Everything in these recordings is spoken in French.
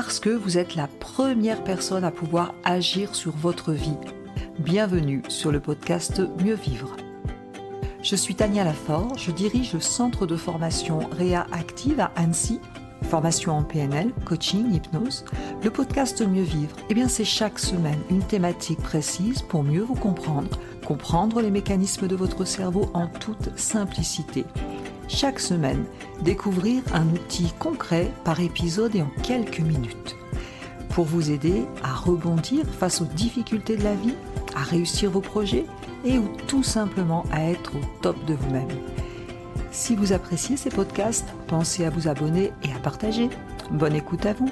parce que vous êtes la première personne à pouvoir agir sur votre vie. Bienvenue sur le podcast Mieux Vivre. Je suis Tania Lafort, je dirige le centre de formation Réa Active à Annecy, formation en PNL, coaching, hypnose. Le podcast Mieux Vivre, c'est chaque semaine une thématique précise pour mieux vous comprendre les mécanismes de votre cerveau en toute simplicité. Chaque semaine, découvrir un outil concret par épisode et en quelques minutes. Pour vous aider à rebondir face aux difficultés de la vie, à réussir vos projets et ou tout simplement à être au top de vous-même. Si vous appréciez ces podcasts, pensez à vous abonner et à partager. Bonne écoute à vous.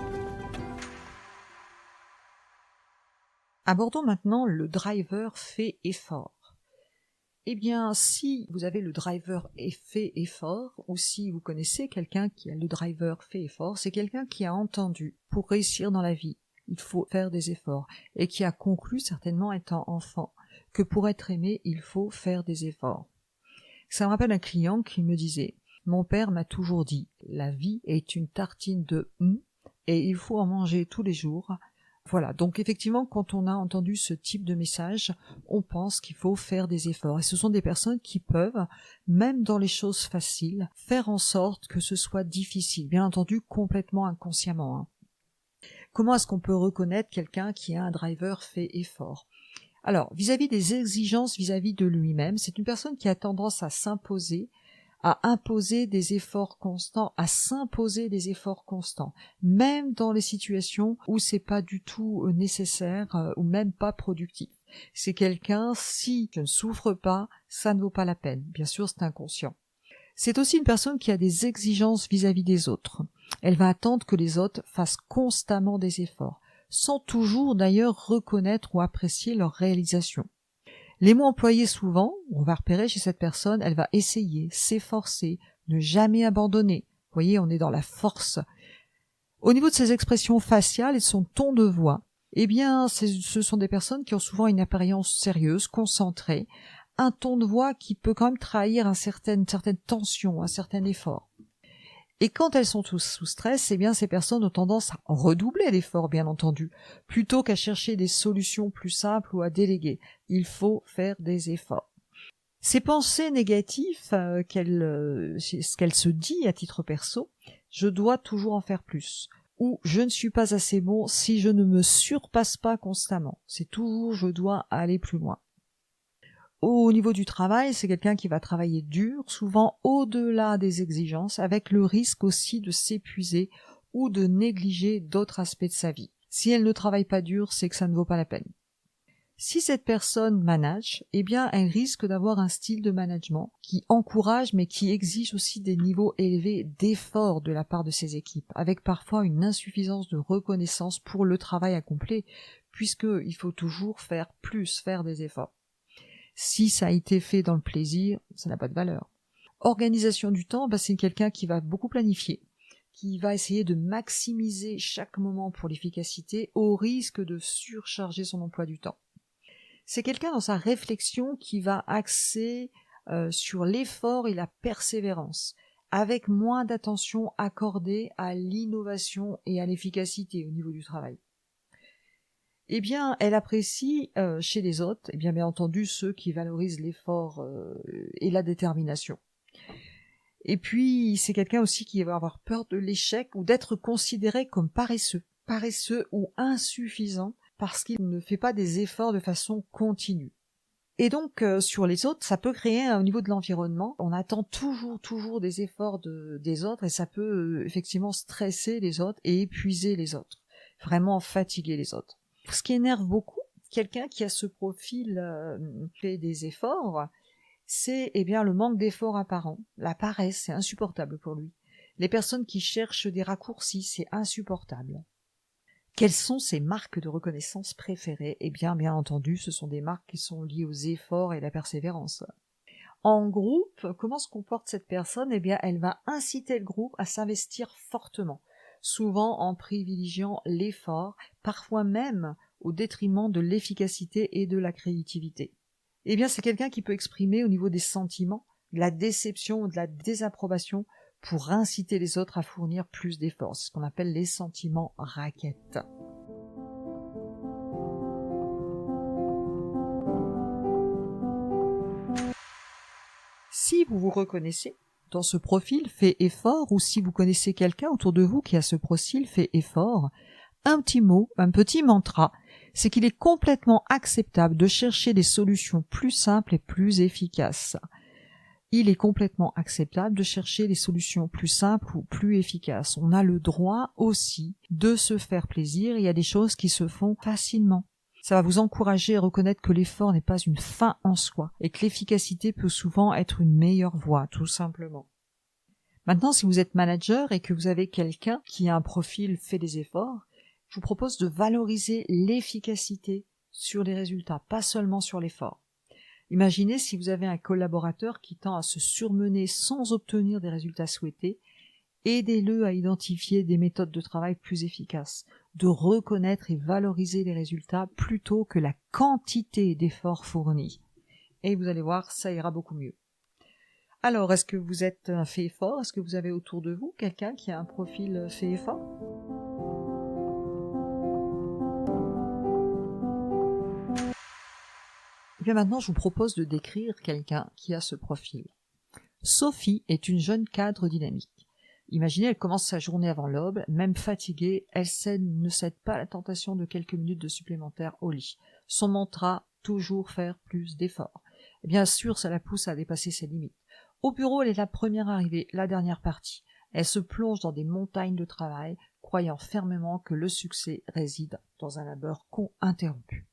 Abordons maintenant le driver fait effort. Si vous avez le driver fait effort, ou si vous connaissez quelqu'un qui a le driver fait effort, c'est quelqu'un qui a entendu, pour réussir dans la vie, il faut faire des efforts, et qui a conclu, certainement étant enfant, que pour être aimé, il faut faire des efforts. Ça me rappelle un client qui me disait « Mon père m'a toujours dit, la vie est une tartine de et il faut en manger tous les jours ». Voilà, donc effectivement, quand on a entendu ce type de message, on pense qu'il faut faire des efforts. Et ce sont des personnes qui peuvent, même dans les choses faciles, faire en sorte que ce soit difficile, bien entendu complètement inconsciemment. Comment est-ce qu'on peut reconnaître quelqu'un qui a un driver fait effort ? Alors, vis-à-vis des exigences vis-à-vis de lui-même, c'est une personne qui a tendance à s'imposer, à imposer des efforts constants, à s'imposer des efforts constants, même dans les situations où c'est pas du tout nécessaire ou même pas productif. C'est quelqu'un, si je ne souffre pas, ça ne vaut pas la peine. Bien sûr, c'est inconscient. C'est aussi une personne qui a des exigences vis-à-vis des autres. Elle va attendre que les autres fassent constamment des efforts, sans toujours d'ailleurs reconnaître ou apprécier leur réalisation. Les mots employés souvent, on va repérer chez cette personne, elle va essayer, s'efforcer, ne jamais abandonner. Vous voyez, on est dans la force. Au niveau de ses expressions faciales et de son ton de voix, ce sont des personnes qui ont souvent une apparence sérieuse, concentrée, un ton de voix qui peut quand même trahir une certaine tension, un certain effort. Et quand elles sont sous stress, ces personnes ont tendance à redoubler l'effort, bien entendu, plutôt qu'à chercher des solutions plus simples ou à déléguer. Il faut faire des efforts. Ces pensées négatives, ce qu'elle se dit à titre perso, je dois toujours en faire plus, ou je ne suis pas assez bon si je ne me surpasse pas constamment. C'est toujours je dois aller plus loin. Au niveau du travail, c'est quelqu'un qui va travailler dur, souvent au-delà des exigences, avec le risque aussi de s'épuiser ou de négliger d'autres aspects de sa vie. Si elle ne travaille pas dur, c'est que ça ne vaut pas la peine. Si cette personne manage, elle risque d'avoir un style de management qui encourage mais qui exige aussi des niveaux élevés d'effort de la part de ses équipes, avec parfois une insuffisance de reconnaissance pour le travail accompli, puisqu'il faut toujours faire plus, faire des efforts. Si ça a été fait dans le plaisir, ça n'a pas de valeur. Organisation du temps, c'est quelqu'un qui va beaucoup planifier, qui va essayer de maximiser chaque moment pour l'efficacité au risque de surcharger son emploi du temps. C'est quelqu'un dans sa réflexion qui va axer sur l'effort et la persévérance, avec moins d'attention accordée à l'innovation et à l'efficacité au niveau du travail. Elle apprécie chez les autres, bien entendu, ceux qui valorisent l'effort et la détermination. Et puis, c'est quelqu'un aussi qui va avoir peur de l'échec ou d'être considéré comme paresseux ou insuffisant parce qu'il ne fait pas des efforts de façon continue. Et donc, sur les autres, ça peut créer, au niveau de l'environnement, on attend toujours des efforts des autres et ça peut effectivement stresser les autres et épuiser les autres, vraiment fatiguer les autres. Ce qui énerve beaucoup, quelqu'un qui a ce profil fait des efforts, c'est le manque d'efforts apparent. La paresse, c'est insupportable pour lui. Les personnes qui cherchent des raccourcis, c'est insupportable. Quelles sont ses marques de reconnaissance préférées ? Bien entendu, ce sont des marques qui sont liées aux efforts et la persévérance. En groupe, comment se comporte cette personne ? Elle va inciter le groupe à s'investir fortement, souvent en privilégiant l'effort, parfois même au détriment de l'efficacité et de la créativité. C'est quelqu'un qui peut exprimer au niveau des sentiments, de la déception ou de la désapprobation pour inciter les autres à fournir plus d'efforts. C'est ce qu'on appelle les sentiments raquettes. Si vous vous reconnaissez dans ce profil fait effort, ou si vous connaissez quelqu'un autour de vous qui a ce profil fait effort, un petit mot, un petit mantra, c'est qu'il est complètement acceptable de chercher des solutions plus simples et plus efficaces. Il est complètement acceptable de chercher des solutions plus simples ou plus efficaces. On a le droit aussi de se faire plaisir. Il y a des choses qui se font facilement. Ça va vous encourager à reconnaître que l'effort n'est pas une fin en soi et que l'efficacité peut souvent être une meilleure voie, tout simplement. Maintenant, si vous êtes manager et que vous avez quelqu'un qui a un profil fait des efforts, je vous propose de valoriser l'efficacité sur les résultats, pas seulement sur l'effort. Imaginez si vous avez un collaborateur qui tend à se surmener sans obtenir des résultats souhaités, aidez-le à identifier des méthodes de travail plus efficaces, de reconnaître et valoriser les résultats plutôt que la quantité d'efforts fournis. Et vous allez voir, ça ira beaucoup mieux. Alors, est-ce que vous êtes un fait effort? Est-ce que vous avez autour de vous quelqu'un qui a un profil fait effort? Et bien maintenant, je vous propose de décrire quelqu'un qui a ce profil. Sophie est une jeune cadre dynamique. Imaginez, elle commence sa journée avant l'aube, même fatiguée, elle ne cède pas à la tentation de quelques minutes de supplémentaire au lit. Son mantra, toujours faire plus d'efforts. Et bien sûr, ça la pousse à dépasser ses limites. Au bureau, elle est la première arrivée, la dernière partie. Elle se plonge dans des montagnes de travail, croyant fermement que le succès réside dans un labeur interrompu.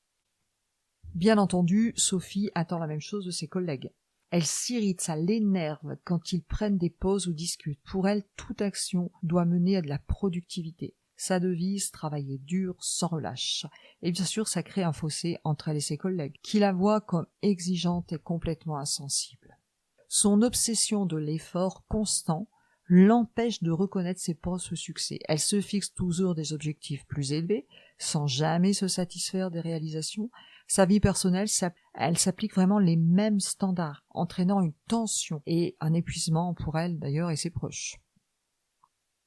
Bien entendu, Sophie attend la même chose de ses collègues. Elle s'irrite, ça l'énerve quand ils prennent des pauses ou discutent. Pour elle, toute action doit mener à de la productivité. Sa devise, travailler dur, sans relâche. Et bien sûr, ça crée un fossé entre elle et ses collègues, qui la voient comme exigeante et complètement insensible. Son obsession de l'effort constant l'empêche de reconnaître ses propres succès. Elle se fixe toujours des objectifs plus élevés, sans jamais se satisfaire des réalisations. Sa vie personnelle, elle s'applique vraiment les mêmes standards, entraînant une tension et un épuisement pour elle d'ailleurs et ses proches.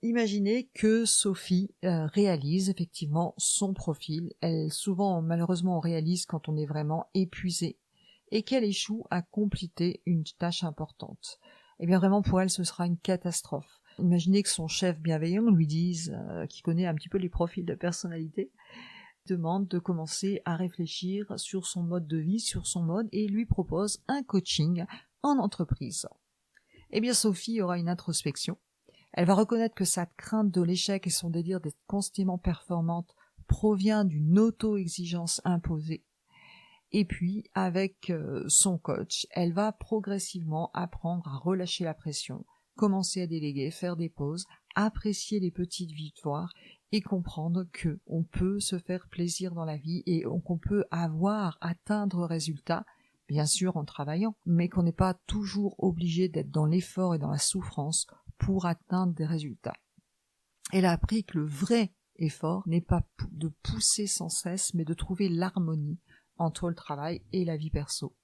Imaginez que Sophie réalise effectivement son profil. Souvent, malheureusement, on réalise quand on est vraiment épuisé et qu'elle échoue à compléter une tâche importante. Eh bien vraiment pour elle, ce sera une catastrophe. Imaginez que son chef bienveillant lui dise, qui connaît un petit peu les profils de personnalité, demande de commencer à réfléchir sur son mode de vie, sur son mode, et lui propose un coaching en entreprise. Eh bien, Sophie aura une introspection. Elle va reconnaître que sa crainte de l'échec et son désir d'être constamment performante provient d'une auto-exigence imposée. Et puis, avec son coach, elle va progressivement apprendre à relâcher la pression, commencer à déléguer, faire des pauses, apprécier les petites victoires et comprendre que on peut se faire plaisir dans la vie et qu'on peut atteindre résultat, bien sûr en travaillant, mais qu'on n'est pas toujours obligé d'être dans l'effort et dans la souffrance pour atteindre des résultats. Elle a appris que le vrai effort n'est pas de pousser sans cesse, mais de trouver l'harmonie entre le travail et la vie perso.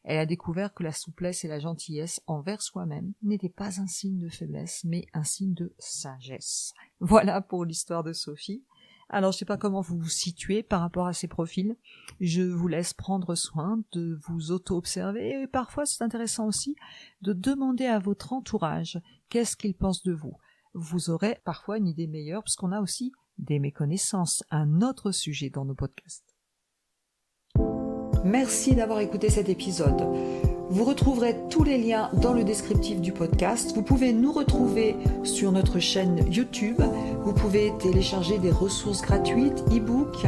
Elle a découvert que la souplesse et la gentillesse envers soi-même n'étaient pas un signe de faiblesse, mais un signe de sagesse. Voilà pour l'histoire de Sophie. Alors, je ne sais pas comment vous vous situez par rapport à ces profils. Je vous laisse prendre soin de vous auto-observer et parfois, c'est intéressant aussi de demander à votre entourage qu'est-ce qu'il pense de vous. Vous aurez parfois une idée meilleure parce qu'on a aussi des méconnaissances, un autre sujet dans nos podcasts. Merci d'avoir écouté cet épisode. Vous retrouverez tous les liens dans le descriptif du podcast. Vous pouvez nous retrouver sur notre chaîne YouTube. Vous pouvez télécharger des ressources gratuites, e-books.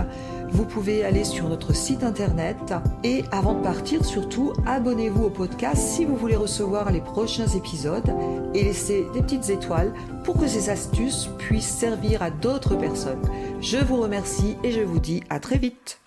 Vous pouvez aller sur notre site internet. Et avant de partir, surtout, abonnez-vous au podcast si vous voulez recevoir les prochains épisodes et laissez des petites étoiles pour que ces astuces puissent servir à d'autres personnes. Je vous remercie et je vous dis à très vite.